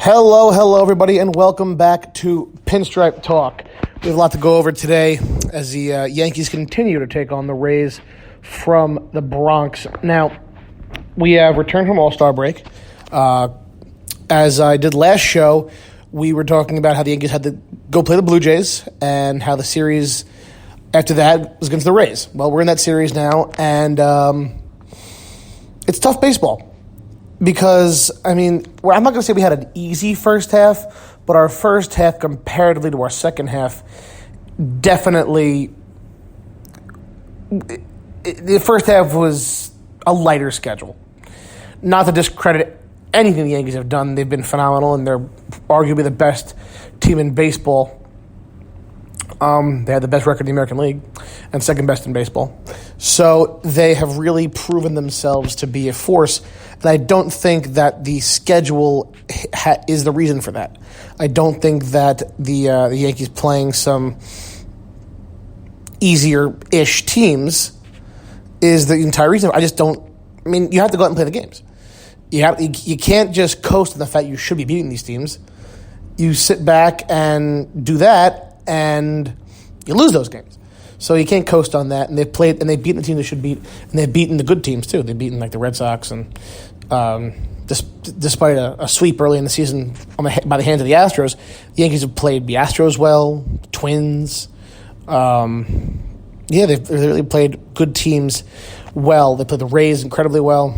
Hello, everybody, and welcome back to Pinstripe Talk. We have a lot to go over today as the Yankees continue to take on the Rays from the Bronx. Now, we have returned from All-Star break. As I did last show, we were talking about how the Yankees had to go play the Blue Jays and how the series after that was against the Rays. Well, we're in that series now, and it's tough baseball. Because, I'm not going to say we had an easy first half, but our first half comparatively to our second half, definitely, the first half was a lighter schedule. Not to discredit anything the Yankees have done. They've been phenomenal, and they're arguably the best team in baseball. They had the best record in the American League and second best in baseball. So they have really proven themselves to be a force. And I don't think that the schedule is the reason for that. I don't think that the Yankees playing some easier-ish teams is the entire reason. I just don't. You have to go out and play the games. You can't just coast on the fact you should be beating these teams. You sit back and do that, and you lose those games. So you can't coast on that. And they've played, and they've beaten the teams they should beat, and they've beaten the good teams too. They've beaten like the Red Sox, and despite a sweep early in the season by the hands of the Astros, the Yankees have played the Astros well, Twins. They've really played good teams well. They played the Rays incredibly well.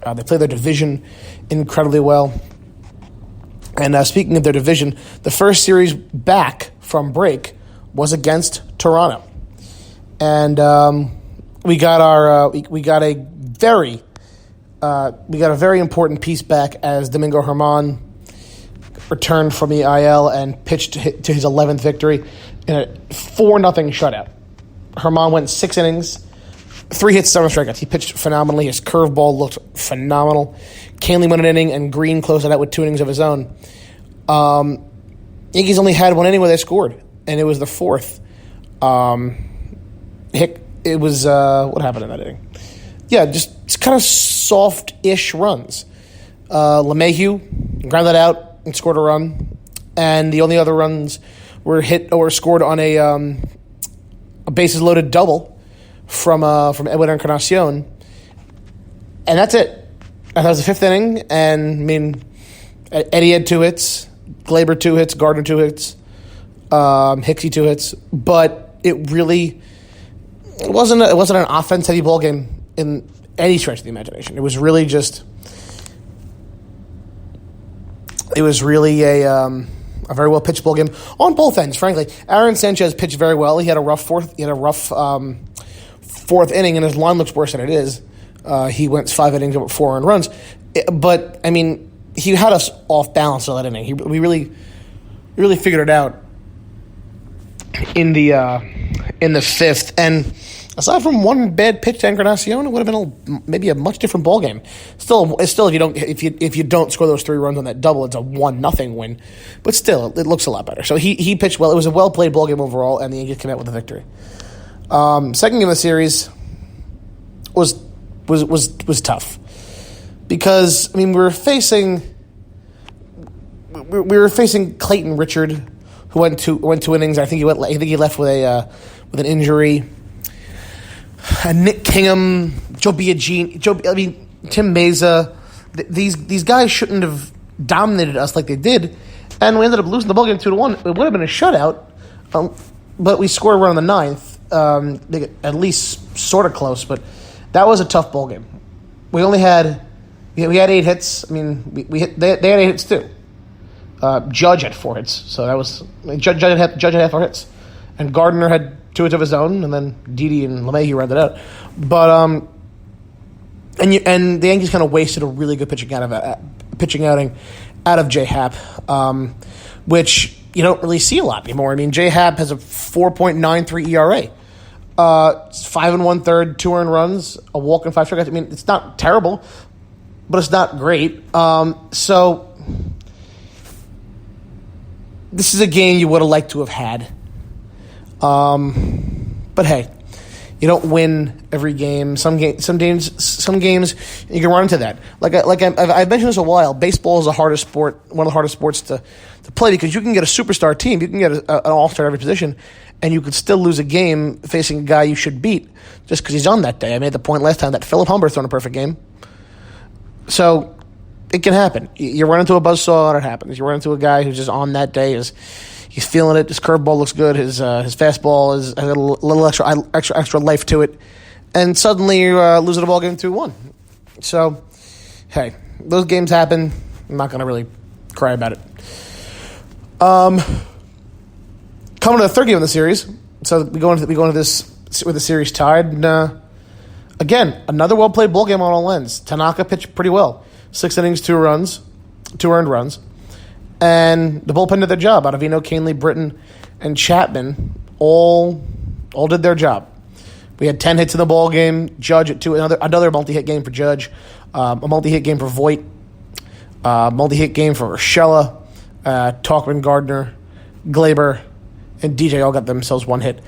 They played their division incredibly well. And speaking of their division, the first series back from break was against Toronto, and we got a very important piece back as Domingo Germán returned from the IL and pitched to his 11th victory in a 4-0 shutout. Germán went 6 innings, 3 hits, 7 strikeouts. He pitched phenomenally. His curveball looked phenomenal. Canley won an inning, and Green closed it out with 2 innings of his own. Yankees only had 1 inning where they scored, and it was the 4th. It was what happened in that inning? Yeah, just kind of soft-ish runs. LeMahieu grounded out and scored a run, and the only other runs were hit or scored on a bases-loaded double from Edwin Encarnacion, and that's it. That was the 5th inning, and Eddie had 2 hits, Glaber 2 hits, Gardner 2 hits, Hicksy 2 hits, but it wasn't an offense-heavy ball game in any stretch of the imagination. It was really a very well pitched ball game on both ends. Frankly, Aaron Sanchez pitched very well. He had a rough fourth inning, and his line looks worse than it is. He went 5 innings with 4 earned runs, but he had us off balance all that inning. We really figured it out in the 5th, and aside from 1 bad pitch to Encarnacion, it would have been maybe a much different ball game. Still, if you don't score those 3 runs on that double, it's a 1-0 win. But still, it looks a lot better. So he pitched well. It was a well played ball game overall, and the Yankees came out with a victory. Second game of the series was tough because we were facing Clayton Richard, who went 2 innings. I think he left with an injury. Nick Kingham, Joe Biagini, Tim Meza. These guys shouldn't have dominated us like they did, and we ended up losing the ballgame 2-1. It would have been a shutout, but we scored a run on the 9th, at least sort of close. But that was a tough ballgame. We had 8 hits. They had 8 hits too. Judge had 4 hits, so that was Judge had 4 hits, and Gardner had 2 hits of his own, and then Didi and LeMahieu rounded out. But and the Yankees kind of wasted a really good pitching outing out of J Happ, which you don't really see a lot anymore. J Happ has a 4.93 ERA, 5 1/3, 2 earned runs, a walk and 5 strikeouts. It's not terrible, but it's not great. So this is a game you would have liked to have had. But hey, You don't win every game. Some games you can run into that. I've mentioned this a while. Baseball is the hardest sport, one of the hardest sports to play because you can get a superstar team, you can get an all-star at every position, and you could still lose a game facing a guy you should beat just because he's on that day. I made the point last time that Philip Humber thrown a perfect game. So it can happen. You run into a buzzsaw and it happens. You run into a guy who's just on that day. He's feeling it. His curveball looks good. His fastball has a little extra life to it. And suddenly you're losing a ball game 2-1. So, hey, those games happen. I'm not going to really cry about it. Coming to the third game of the series. So we go into this with the series tied. And, again, another well-played ball game on all ends. Tanaka pitched pretty well. 6 innings, 2 earned runs. And the bullpen did their job. Ottavino, Canely, Britton, and Chapman all did their job. We had 10 hits in the ball game. Judge at 2, another multi-hit game for Judge. A multi-hit game for Voit. Multi-hit game for Urshela, Talkman, Gardner, Glaber, and DJ all got themselves 1 hit.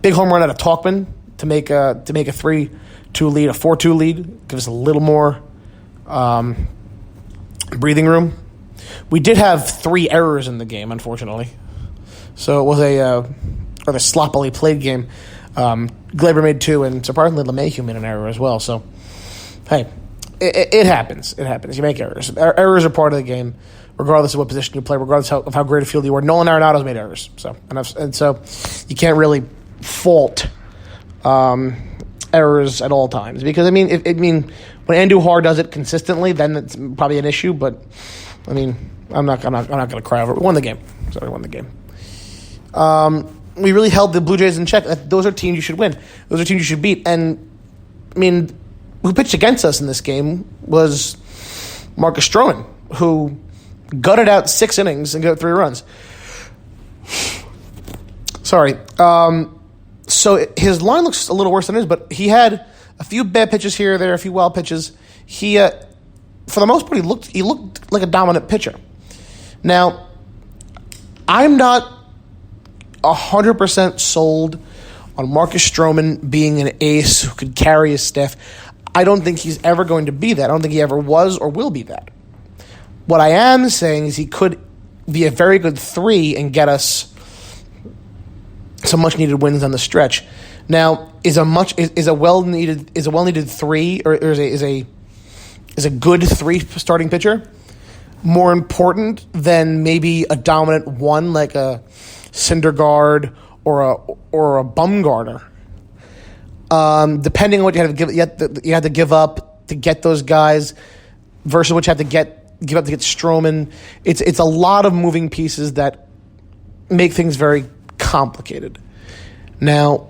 Big home run out of Talkman to make a 3-2 lead, a 4-2 lead. Give us a little more breathing room. We did have 3 errors in the game, unfortunately. So it was a sloppily played game. Glaber made 2, and surprisingly, LeMahieu made an error as well. So, hey, it happens. It happens. You make errors. Errors are part of the game, regardless of what position you play, regardless of how great a field you are. Nolan Arenado's made errors. So and so you can't really fault errors at all times. Because, when Andujar does it consistently, then it's probably an issue. But, I'm not going to cry over it. We won the game. We won the game. We really held the Blue Jays in check. Those are teams you should win. Those are teams you should beat. And, who pitched against us in this game was Marcus Stroman, who gutted out 6 innings and got 3 runs. Sorry. So his line looks a little worse than his, but he had a few bad pitches here or there, a few wild pitches. He, for the most part, he looked like a dominant pitcher. Now, I'm not 100% sold on Marcus Stroman being an ace who could carry his staff. I don't think he's ever going to be that. I don't think he ever was or will be that. What I am saying is he could be a very good 3 and get us some much needed wins on the stretch. Now, is a well needed 3 or is a good 3 starting pitcher more important than maybe a dominant 1 like a Syndergaard or a Bumgarner? Depending on what you had to give up to get those guys versus what you have to give up to get Stroman. It's a lot of moving pieces that make things very complicated. Now,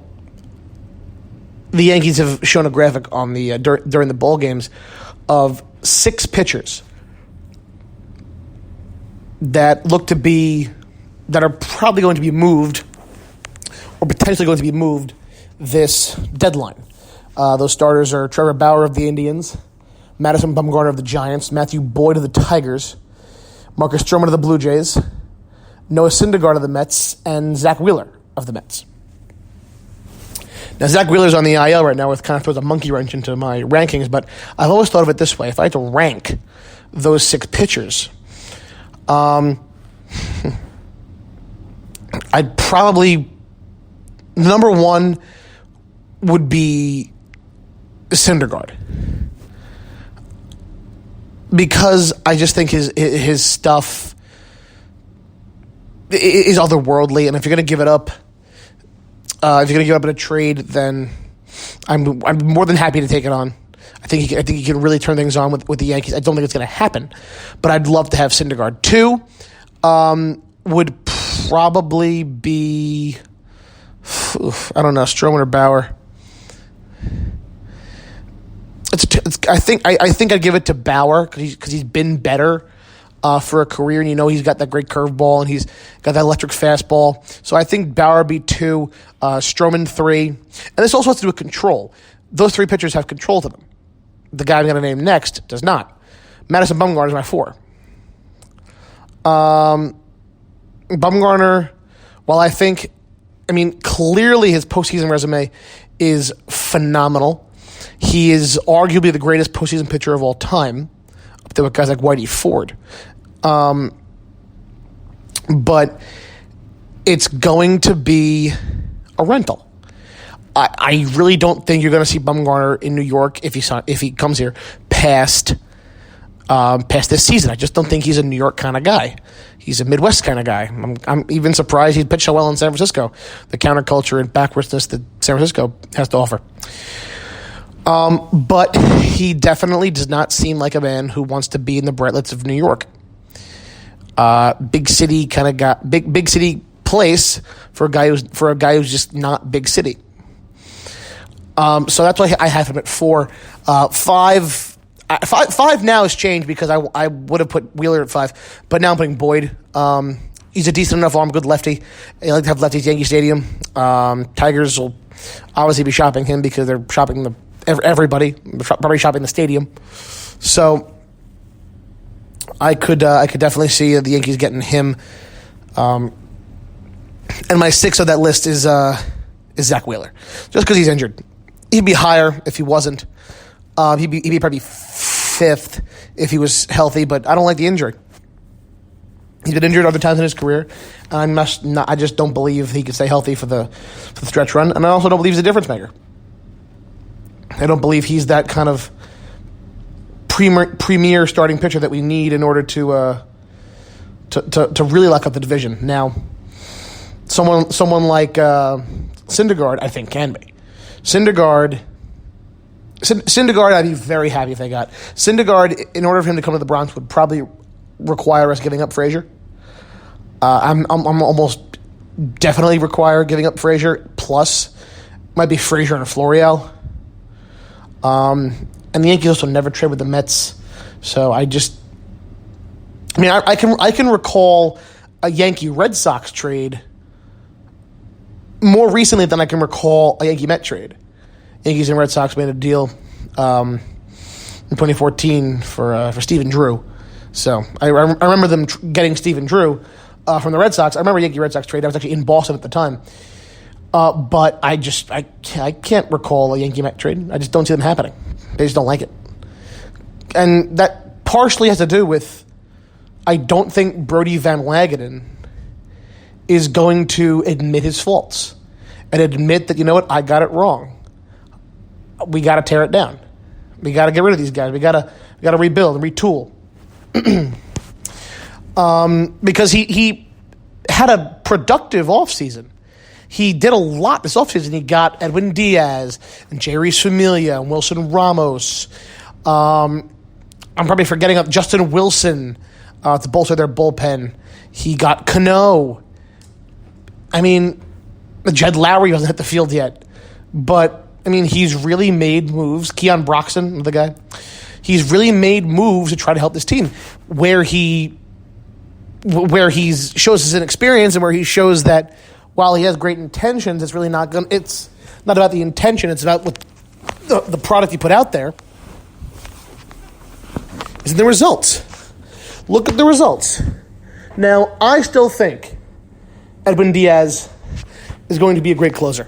the Yankees have shown a graphic on the during the ball games of 6 pitchers that are probably going to be moved or potentially going to be moved this deadline. Those starters are Trevor Bauer of the Indians, Madison Bumgarner of the Giants, Matthew Boyd of the Tigers, Marcus Stroman of the Blue Jays, Noah Syndergaard of the Mets, and Zach Wheeler of the Mets. Now, Zach Wheeler's on the IL right now, which kind of throws a monkey wrench into my rankings, but I've always thought of it this way. If I had to rank those 6 pitchers, I'd probably, number 1 would be Syndergaard. Because I just think his stuff is otherworldly, and if you're going to give it up, in a trade, then I'm more than happy to take it on. I think he can really turn things on with the Yankees. I don't think it's going to happen, but I'd love to have Syndergaard. 2 would probably be, I don't know, Stroman or Bauer. I think I'd give it to Bauer because he's been better for a career, and he's got that great curveball and he's got that electric fastball. So I think Bauer would be 2, Stroman 3, and this also has to do with control. Those 3 pitchers have control to them. The guy I'm going to name next does not. Madison Bumgarner is my 4. Bumgarner, while I think clearly his postseason resume is phenomenal. He is arguably the greatest postseason pitcher of all time, up there with guys like Whitey Ford. But it's going to be a rental. I really don't think you're going to see Bumgarner in New York if he comes here past this season. I just don't think he's a New York kind of guy. He's a Midwest kind of guy. I'm even surprised he pitched so well in San Francisco, the counterculture and backwardsness that San Francisco has to offer. But he definitely does not seem like a man who wants to be in the Brightlets of New York. Big city kind of guy, big city place for a guy who's just not big city. So that's why I have him at 4. 5 now has changed because I would have put Wheeler at 5, but now I'm putting Boyd. He's a decent enough arm, good lefty. I like to have lefties at Yankee Stadium. Tigers will obviously be shopping him because they're shopping everybody, probably shopping the stadium. So I could definitely see the Yankees getting him. And my 6 of that list is Zach Wheeler, just because he's injured. He'd be higher if he wasn't. He'd be probably 5th if he was healthy, but I don't like the injury. He's been injured other times in his career. I just don't believe he can stay healthy for the stretch run, and I also don't believe he's a difference maker. I don't believe he's that kind of premier starting pitcher that we need in order to really lock up the division. Now, someone like Syndergaard, I think, can be. Syndergaard, I'd be very happy if they got. Syndergaard, in order for him to come to the Bronx, would probably require us giving up Frazier. I'm almost definitely require giving up Frazier. Plus, might be Frazier and a Florial. And the Yankees also never trade with the Mets, so I can recall a Yankee Red Sox trade more recently than I can recall a Yankee Met trade. Yankees and Red Sox made a deal in 2014 for Stephen Drew. So I remember them getting Stephen Drew from the Red Sox. I remember a Yankee Red Sox trade. I was actually in Boston at the time. But I can't recall a Yankee Met trade. I just don't see them happening. They just don't like it. And that partially has to do with I don't think Brodie Van Wagenen is going to admit his faults and admit that, you know what, I got it wrong. We got to tear it down. We got to get rid of these guys. We got to rebuild and retool. Because he had a productive offseason. He did a lot this offseason. He got Edwin Diaz and Jeurys Familia and Wilson Ramos. I'm probably forgetting up Justin Wilson to bolster their bullpen. He got Cano. I mean, Jed Lowry hasn't hit the field yet. But, I mean, he's really made moves. Keon Broxton, the guy. He's really made moves to try to help this team where he shows his inexperience and where he shows that while he has great intentions, it's really not going. It's not about the intention. It's about what the product he put out there. Is the results. Look at the results. Now, I still think Edwin Diaz is going to be a great closer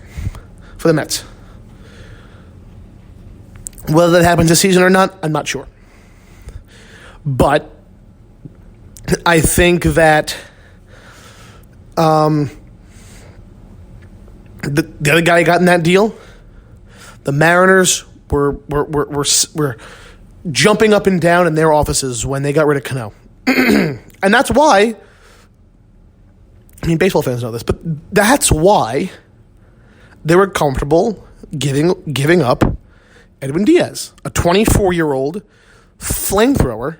for the Mets. Whether that happens this season or not, I'm not sure. But I think that the other guy got in that deal, the Mariners were jumping up and down in their offices when they got rid of Cano. And that's why, I mean, baseball fans know this, but that's why they were comfortable giving up Edwin Diaz, a 24-year-old flamethrower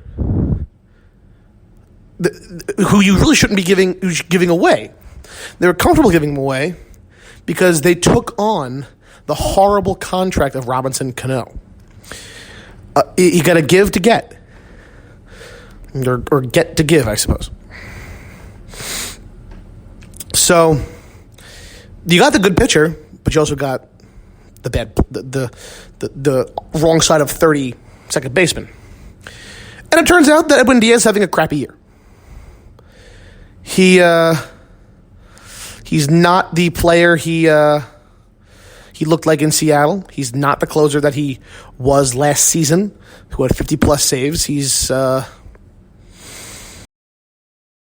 who you really shouldn't be giving away. They were comfortable giving him away because they took on the horrible contract of Robinson Cano. You got to give to get, or get to give, I suppose. So you got the good pitcher, but you also got the bad, the wrong side of 30 second baseman. And it turns out that Edwin Diaz is having a crappy year. He He's not the player he looked like in Seattle. He's not the closer that he was last season, who had 50-plus saves. He's